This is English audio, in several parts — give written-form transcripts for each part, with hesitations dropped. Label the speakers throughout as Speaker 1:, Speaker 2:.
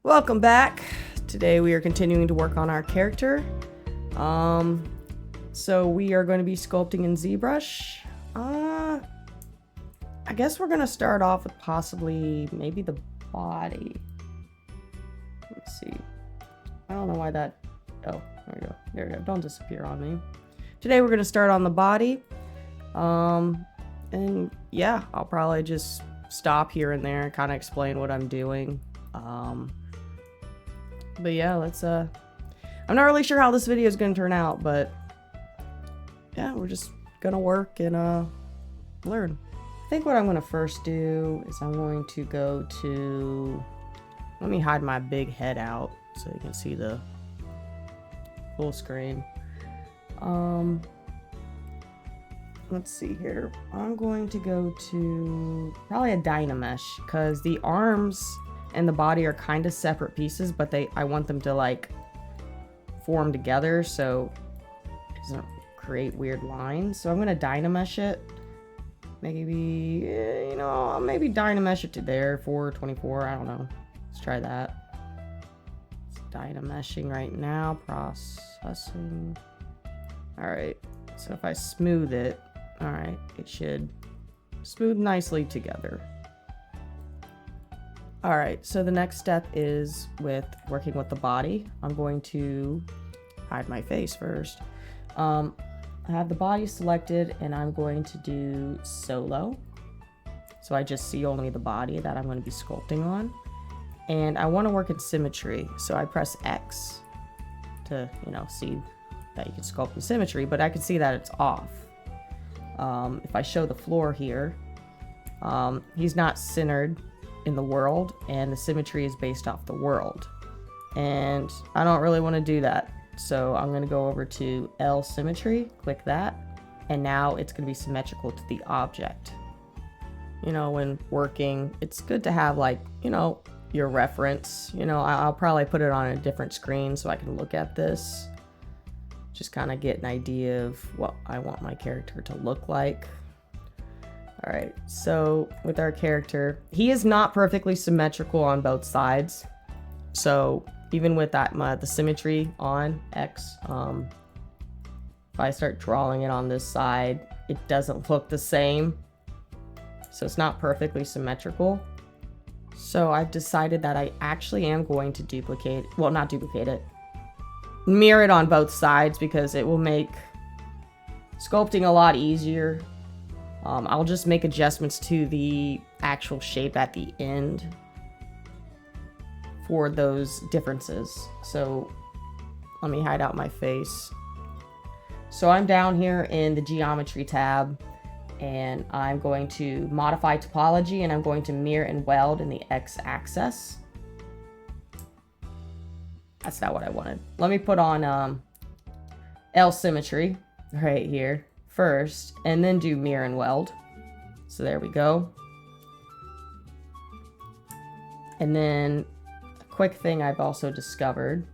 Speaker 1: Welcome back. Today we are continuing to work on our character. So we are going to be sculpting in ZBrush. I guess we're going to start off with possibly maybe the body. Let's see. I don't know why that... Oh, there we go. There we go. Don't disappear on me. Today we're going to start on the body. And yeah, I'll probably just stop here and there and kind of explain what I'm doing. But yeah, let's I'm not really sure how this video is going to turn out, but yeah, we're just gonna work and learn. I think what I'm going to first do is I'm going to go to, let me hide my big head out so you can see the full screen. Let's see here. I'm going to go to probably a Dynamesh because the arms and the body are kind of separate pieces, but I want them to like form together so it doesn't create weird lines. So I'm going to Dynamesh it. Maybe, I'll maybe Dynamesh it to there, 424, I don't know. Let's try that. It's Dynameshing right now, processing. All right, so if I smooth it, all right, it should smooth nicely together. All right, so the next step is with working with the body. I'm going to hide my face first. I have the body selected and I'm going to do solo. So I just see only the body that I'm going to be sculpting on. And I want to work in symmetry. So I press X to, see that you can sculpt in symmetry, but I can see that it's off. If I show the floor here, he's not centered in the world and the symmetry is based off the world. And I don't really want to do that. So I'm going to go over to L symmetry, click that, and now it's going to be symmetrical to the object. When working, it's good to have your reference. I'll probably put it on a different screen so I can look at this. Just kind of get an idea of what I want my character to look like. All right, so with our character, he is not perfectly symmetrical on both sides. So even with that, the symmetry on X, if I start drawing it on this side, it doesn't look the same. So it's not perfectly symmetrical. So I've decided that I actually am going to not duplicate it, mirror it on both sides because it will make sculpting a lot easier. I'll just make adjustments to the actual shape at the end for those differences. So let me hide out my face. So I'm down here in the geometry tab and I'm going to modify topology and I'm going to mirror and weld in the X axis. That's not what I wanted. Let me put on L symmetry right here first and then do mirror and weld. So there we go. And then a quick thing I've also discovered.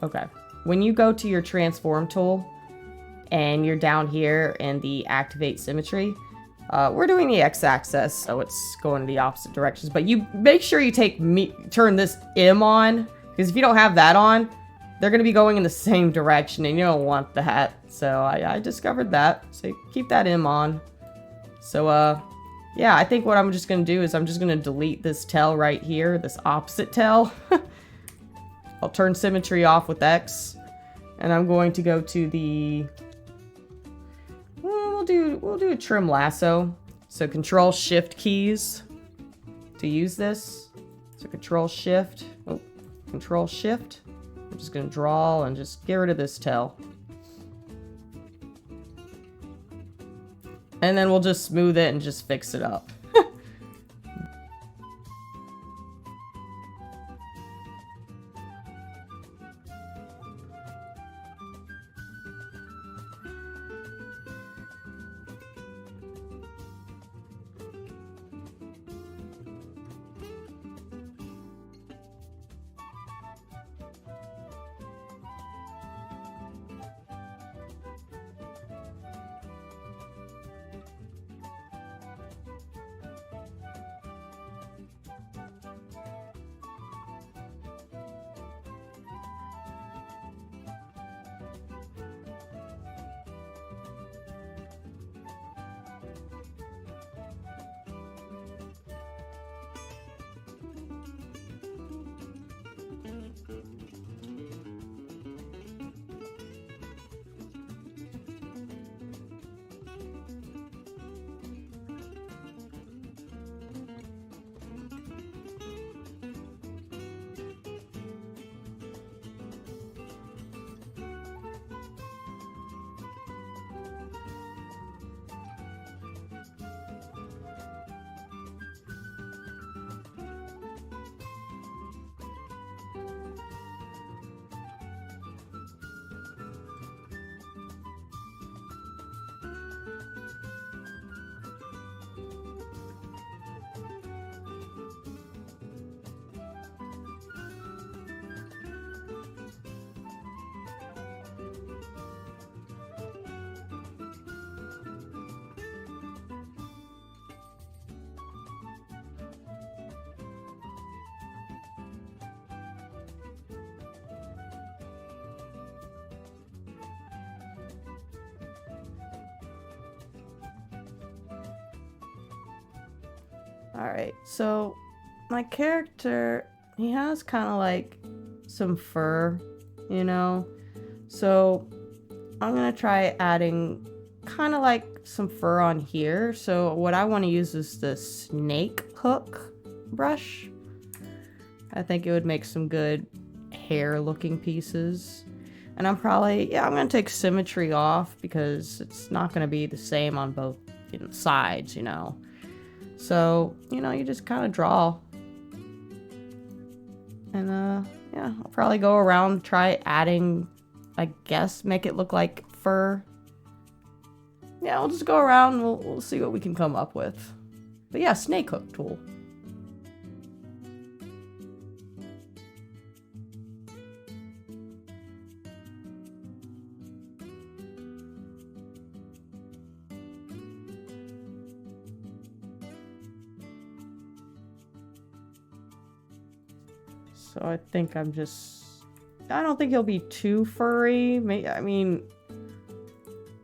Speaker 1: Okay, when you go to your transform tool and you're down here in the activate symmetry, we're doing the x-axis, so it's going in the opposite directions, but you make sure you turn this M on, because if you don't have that on, they're going to be going in the same direction and you don't want that. So I discovered that, so keep that M on. So yeah, I think what I'm just going to do is I'm just going to delete this tail right here, this opposite tail. I'll turn symmetry off with X, and I'm going to go to the, we'll do a trim lasso. So Control Shift keys to use this. So Control Shift. I'm just going to draw and just get rid of this tail. And then we'll just smooth it and just fix it up. Alright, so my character, he has kind of like some fur, you know? So I'm gonna try adding kind of like some fur on here. So what I want to use is the snake hook brush. I think it would make some good hair looking pieces. And I'm probably, I'm gonna take symmetry off because it's not gonna be the same on both sides, you know. So, you just kind of draw. And yeah, I'll probably go around, try adding, I guess, make it look like fur. Yeah, we'll just go around and we'll see what we can come up with. But yeah, snake hook tool. So I think I don't think he'll be too furry. I mean,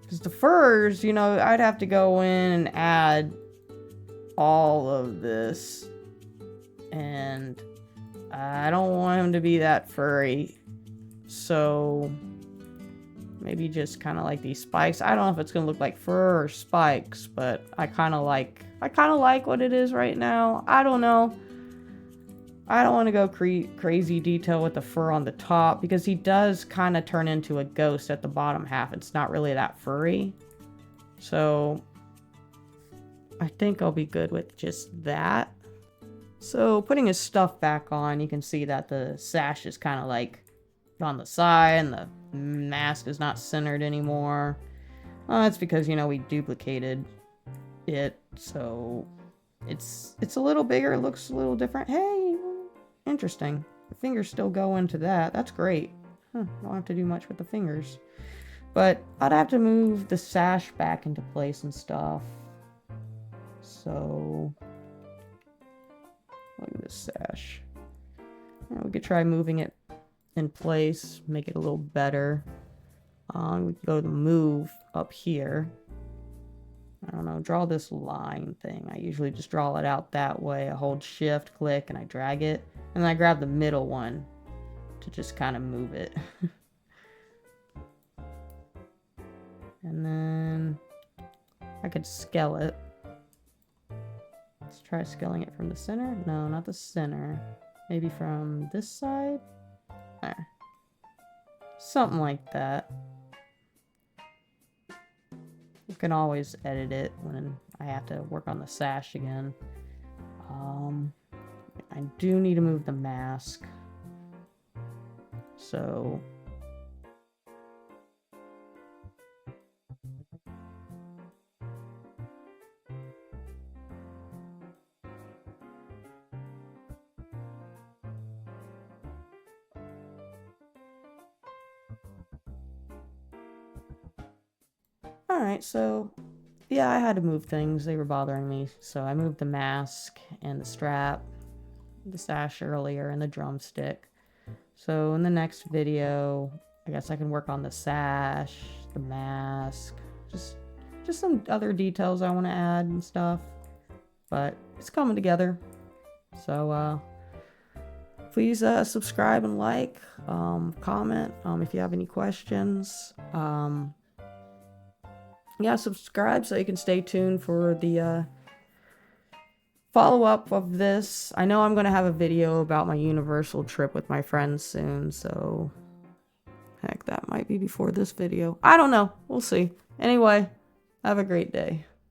Speaker 1: because the furs, I'd have to go in and add all of this. And I don't want him to be that furry. So maybe just kind of like these spikes. I don't know if it's going to look like fur or spikes, but I kind of like what it is right now. I don't know. I don't want to go crazy detail with the fur on the top because he does kind of turn into a ghost at the bottom half. It's not really that furry. So I think I'll be good with just that. So putting his stuff back on, you can see that the sash is kind of like on the side and the mask is not centered anymore. That's because, we duplicated it. So it's a little bigger. It looks a little different. Hey! Interesting. The fingers still go into that. That's great. Don't have to do much with the fingers. But I'd have to move the sash back into place and stuff. So look at this sash. We could try moving it in place, make it a little better. We could go to move up here. I don't know, draw this line thing. I usually just draw it out that way. I hold shift, click, and I drag it. And then I grab the middle one to just kind of move it. And then I could scale it. Let's try scaling it from the center. No, not the center. Maybe from this side? There. Something like that. You can always edit it when I have to work on the sash again. I do need to move the mask. So alright, so yeah, I had to move things. They were bothering me. So I moved the mask and the strap, the sash earlier, and the drumstick. So in the next video, I guess I can work on the sash, the mask, just some other details I want to add and stuff. But it's coming together. So please subscribe and like, comment if you have any questions. Yeah, subscribe so you can stay tuned for the follow-up of this. I know I'm going to have a video about my Universal trip with my friends soon, so heck, that might be before this video. I don't know. We'll see. Anyway, have a great day.